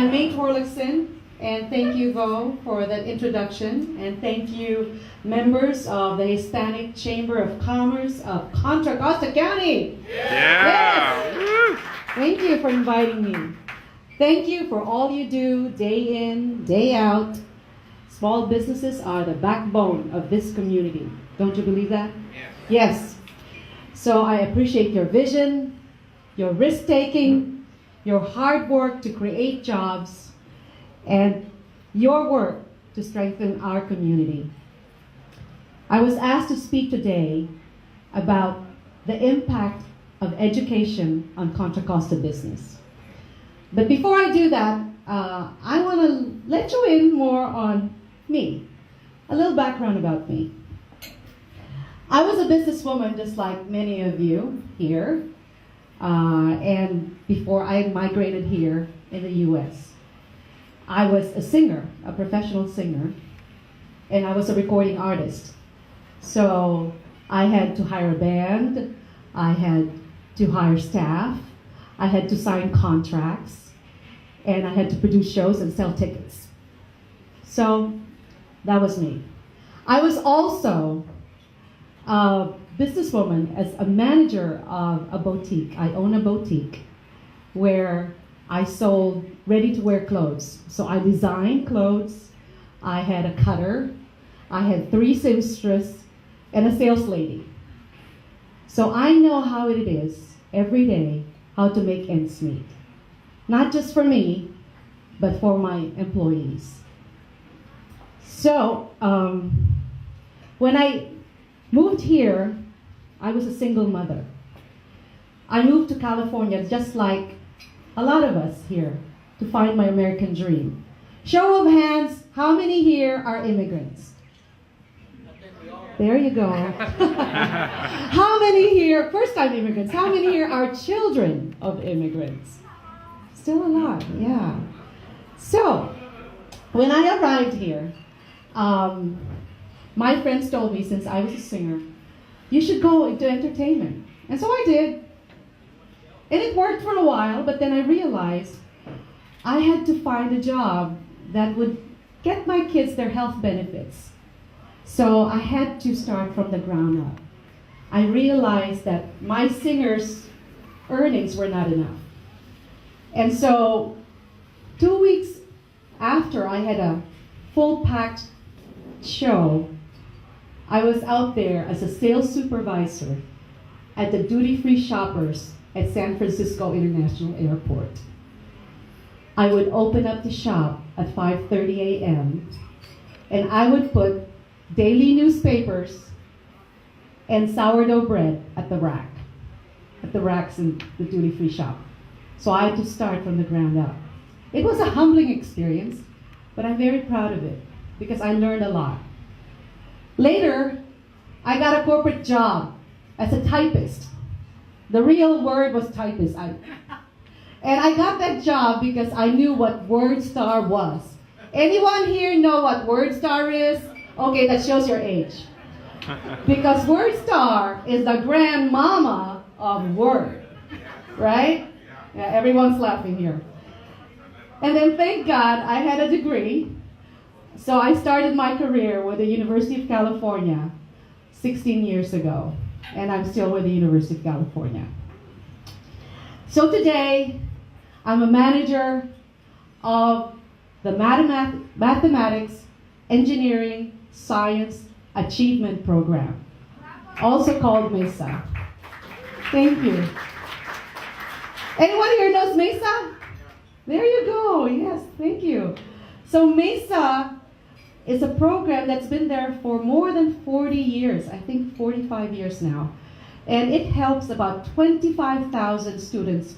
I'm May Torlakson, and thank you, Vo, for that introduction, and thank you, members of the Hispanic Chamber of Commerce of Contra, Costa County. Yeah! Yes. Thank you for inviting me. Thank you for all you do day in, day out. Small businesses are the backbone of this community. Don't you believe that? Yes. So I appreciate your vision, your risk-taking, your hard work to create jobs, and your work to strengthen our community. I was asked to speak today about the impact of education on Contra Costa business. But before I do that, I want to let you in more on me. A little background about me. I was a businesswoman just like many of you here, and before I migrated here in the US. I was a singer, a professional singer, and I was a recording artist. So I had to hire a band, I had to hire staff, I had to sign contracts, and I had to produce shows and sell tickets. So that was me. I was also a businesswoman as a manager of a boutique. I own a boutique where I sold ready-to-wear clothes. So I designed clothes, I had a cutter, I had 3 seamstresses, and a sales lady. So I know how it is every day, how to make ends meet. Not just for me, but for my employees. So when I moved here, I was a single mother. I moved to California just like a lot of us here to find my American dream. Show of hands, how many here are immigrants? There you go. How many here, first-time immigrants, how many here are children of immigrants? Still a lot, yeah. So, when I arrived here, my friends told me, since I was a singer, you should go into entertainment. And so I did. And it worked for a while, but then I realized I had to find a job that would get my kids their health benefits. So I had to start from the ground up. I realized that my singers' earnings were not enough. And so 2 weeks after I had a full-packed show, I was out there as a sales supervisor at the duty-free shoppers at San Francisco International Airport. I would open up the shop at 5:30 a.m. and I would put daily newspapers and sourdough bread at the racks in the duty-free shop. So I had to start from the ground up. It was a humbling experience, but I'm very proud of it because I learned a lot. Later, I got a corporate job as a typist. The real word was typist. And I got that job because I knew what WordStar was. Anyone here know what WordStar is? Okay, that shows your age. Because WordStar is the grandmama of Word, right? Yeah, everyone's laughing here. And then thank God I had a degree. So I started my career with the University of California 16 years ago. And I'm still with the University of California. So today, I'm a manager of the Mathematics, Engineering, Science Achievement Program, also called MESA. Thank you. Anyone here knows MESA? There you go. Yes, thank you. So MESA is a program that's been there for more than 40 years, I think 45 years now. And it helps about 25,000 students,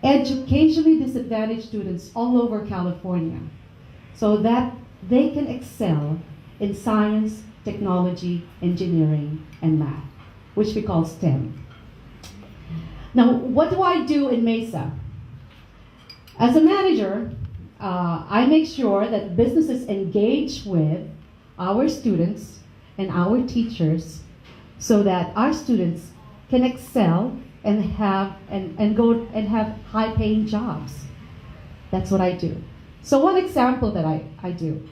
educationally disadvantaged students all over California, so that they can excel in science, technology, engineering, and math, which we call STEM. Now, what do I do in MESA? As a manager, I make sure that businesses engage with our students and our teachers so that our students can excel and have high-paying jobs. That's what I do. So one example that I do.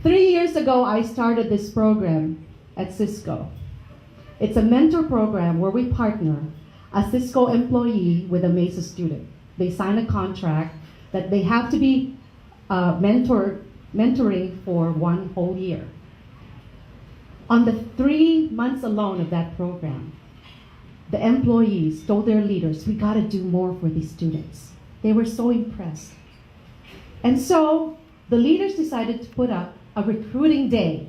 3 years ago, I started this program at Cisco. It's a mentor program where we partner a Cisco employee with a Mesa student. They sign a contract that they have to be mentoring for 1 whole year. On the 3 months alone of that program, the employees told their leaders, we gotta do more for these students. They were so impressed. And so the leaders decided to put up a recruiting day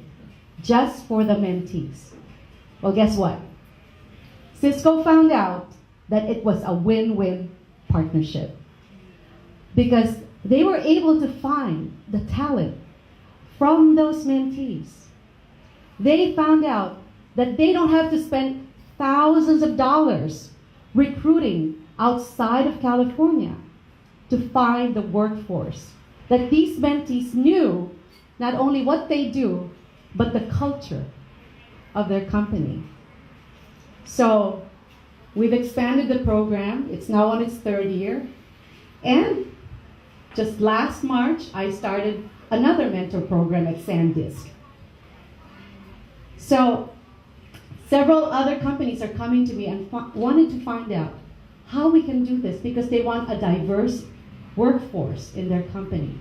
just for the mentees. Well, guess what? Cisco found out that it was a win-win partnership because they were able to find the talent from those mentees. They found out that they don't have to spend thousands of dollars recruiting outside of California to find the workforce. That these mentees knew not only what they do, but the culture of their company. So we've expanded the program. It's now on its 3rd year. And just last March, I started another mentor program at SanDisk. So several other companies are coming to me and wanting to find out how we can do this because they want a diverse workforce in their company.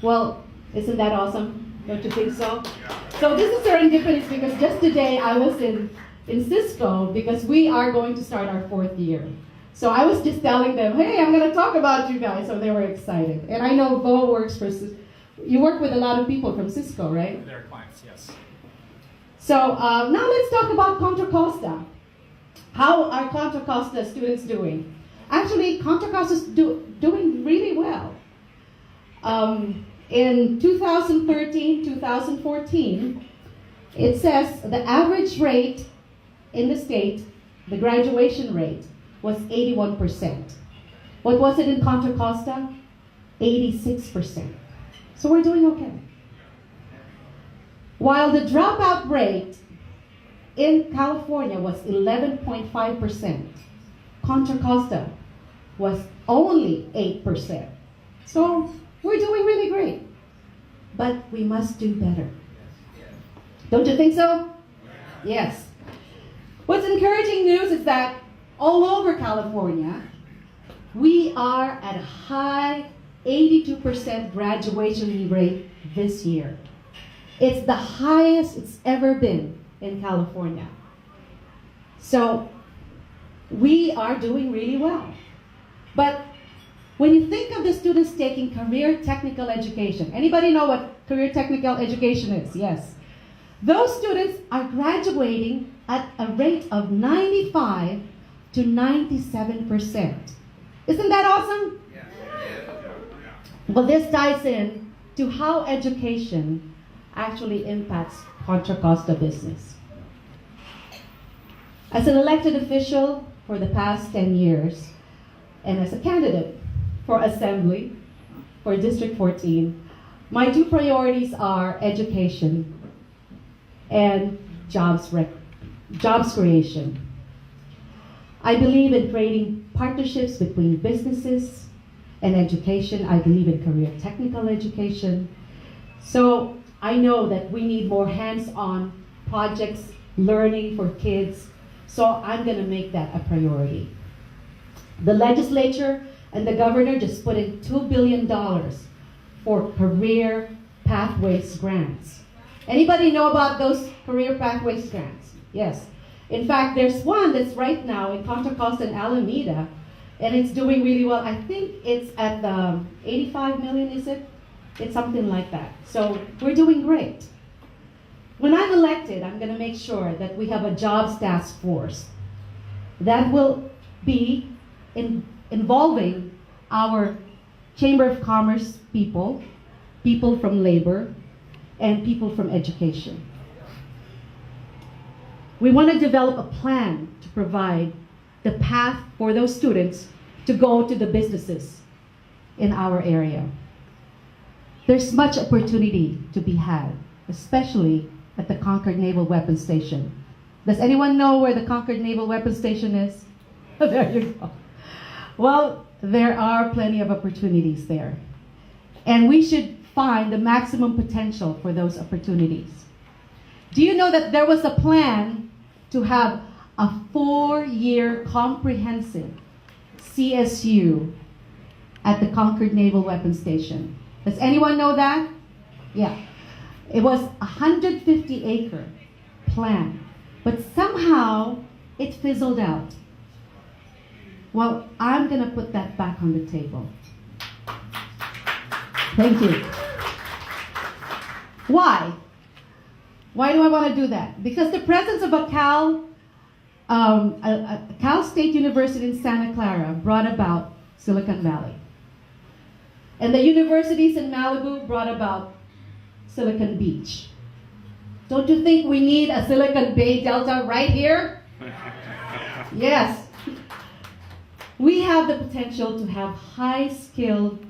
Well, isn't that awesome? Don't you think so? So this is serendipitous because just today I was in Cisco because we are going to start our 4th year. So I was just telling them, hey, I'm going to talk about you guys. So they were excited. And I know Bo works for Cisco. You work with a lot of people from Cisco, right? Their clients, yes. So now let's talk about Contra Costa. How are Contra Costa students doing? Actually, Contra Costa is doing really well. In 2013, 2014, it says the average rate in the state, the graduation rate, was 81%. What was it in Contra Costa? 86%. So we're doing okay. While the dropout rate in California was 11.5%, Contra Costa was only 8%. So we're doing really great. But we must do better. Don't you think so? Yes. What's encouraging news is that all over California, we are at a high 82% graduation rate this year. It's the highest it's ever been in California. So we are doing really well. But when you think of the students taking career technical education, anybody know what career technical education is? Yes. Those students are graduating at a rate of 95 to 97%. Isn't that awesome? Well, this ties in to how education actually impacts Contra Costa business. As an elected official for the past 10 years, and as a candidate for Assembly for District 14, my 2 priorities are education and jobs creation. I believe in creating partnerships between businesses and education. I believe in career technical education. So I know that we need more hands-on projects, learning for kids. So I'm going to make that a priority. The legislature and the governor just put in $2 billion for career pathways grants. Anybody know about those career pathways grants? Yes. In fact, there's one that's right now in Contra Costa and Alameda, and it's doing really well. I think it's at 85 million, is it? It's something like that. So we're doing great. When I'm elected, I'm going to make sure that we have a jobs task force that will be involving our Chamber of Commerce people, people from labor, and people from education. We want to develop a plan to provide the path for those students to go to the businesses in our area. There's much opportunity to be had, especially at the Concord Naval Weapons Station. Does anyone know where the Concord Naval Weapons Station is? There you go. Well, there are plenty of opportunities there. And we should find the maximum potential for those opportunities. Do you know that there was a plan to have a 4-year comprehensive CSU at the Concord Naval Weapons Station? Does anyone know that? Yeah. It was a 150-acre plan, but somehow it fizzled out. Well, I'm going to put that back on the table. Thank you. Why? Why do I want to do that? Because the presence of a Cal State University in Santa Clara brought about Silicon Valley. And the universities in Malibu brought about Silicon Beach. Don't you think we need a Silicon Bay Delta right here? Yes. We have the potential to have high-skilled,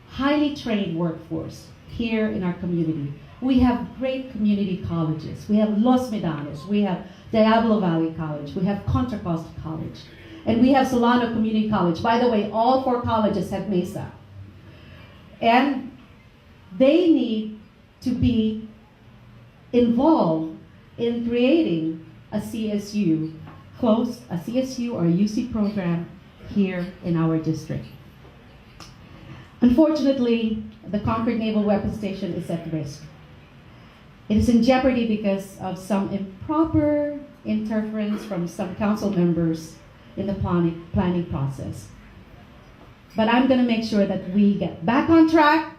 highly trained workforce here in our community. We have great community colleges. We have Los Medanos. We have Diablo Valley College. We have Contra Costa College. And we have Solano Community College. By the way, all 4 colleges have MESA. And they need to be involved in creating a CSU, a CSU or a UC program here in our district. Unfortunately, the Concord Naval Weapons Station is at risk. It is in jeopardy because of some improper interference from some council members in the planning process. But I'm going to make sure that we get back on track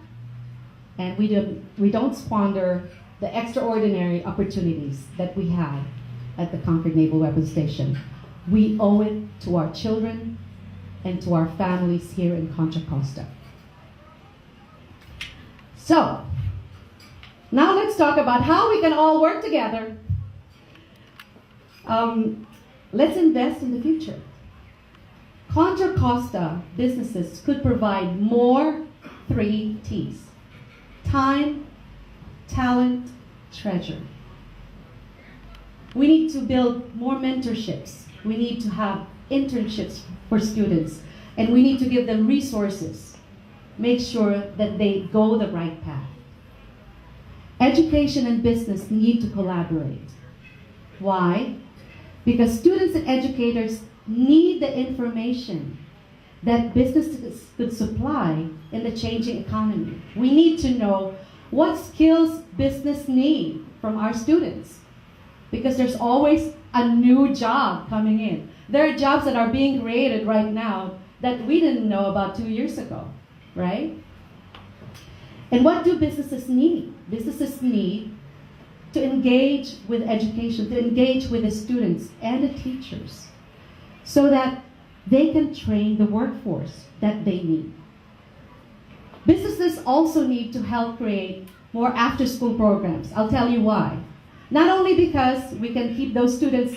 and we don't squander the extraordinary opportunities that we have at the Concord Naval Weapons Station. We owe it to our children and to our families here in Contra Costa. So, now let's talk about how we can all work together. Let's invest in the future. Contra Costa businesses could provide more 3 T's. Time, talent, treasure. We need to build more mentorships. We need to have internships for students. And we need to give them resources. Make sure that they go the right path. Education and business need to collaborate. Why? Because students and educators need the information that businesses could supply in the changing economy. We need to know what skills business need from our students, because there's always a new job coming in. There are jobs that are being created right now that we didn't know about 2 years ago, right? And what do businesses need? Businesses need to engage with education, to engage with the students and the teachers so that they can train the workforce that they need. Businesses also need to help create more after-school programs. I'll tell you why. Not only because we can keep those students,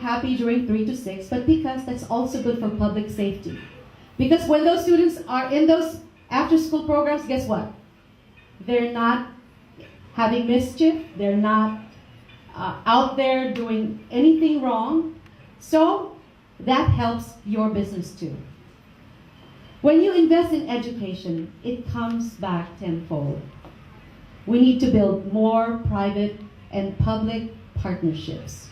happy during 3 to 6, but because that's also good for public safety. Because when those students are in those after-school programs, guess what? They're not having mischief. They're not out there doing anything wrong. So that helps your business too. When you invest in education, it comes back tenfold. We need to build more private and public partnerships.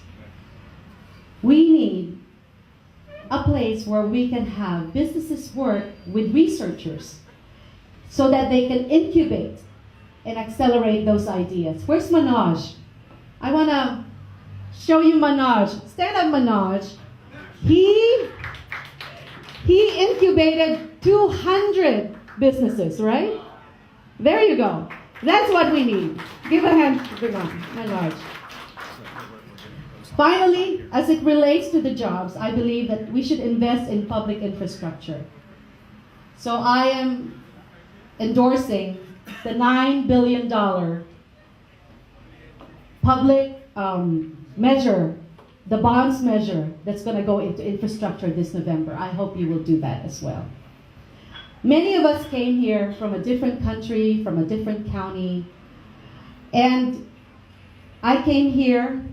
We need a place where we can have businesses work with researchers so that they can incubate and accelerate those ideas. Where's Manoj? I want to show you Manoj. Stand up, Manoj. He incubated 200 businesses, right? There you go. That's what we need. Give a hand to Manoj. Finally, as it relates to the jobs, I believe that we should invest in public infrastructure. So I am endorsing the $9 billion public measure, the bonds measure that's going to go into infrastructure this November. I hope you will do that as well. Many of us came here from a different country, from a different county, and I came here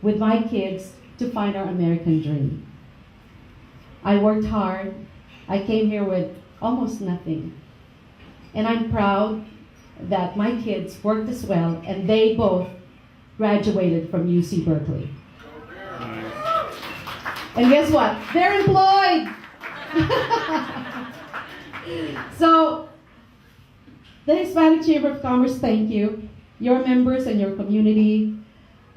with my kids to find our American dream. I worked hard, I came here with almost nothing. And I'm proud that my kids worked as well, and they both graduated from UC Berkeley. And guess what? They're employed! So, the Hispanic Chamber of Commerce, thank you. Your members and your community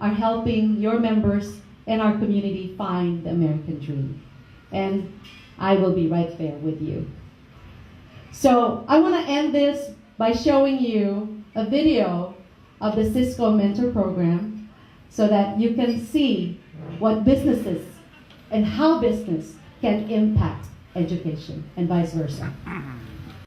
are helping your members and our community find the American dream. And I will be right there with you. So I want to end this by showing you a video of the Cisco Mentor Program so that you can see what businesses and how business can impact education and vice versa.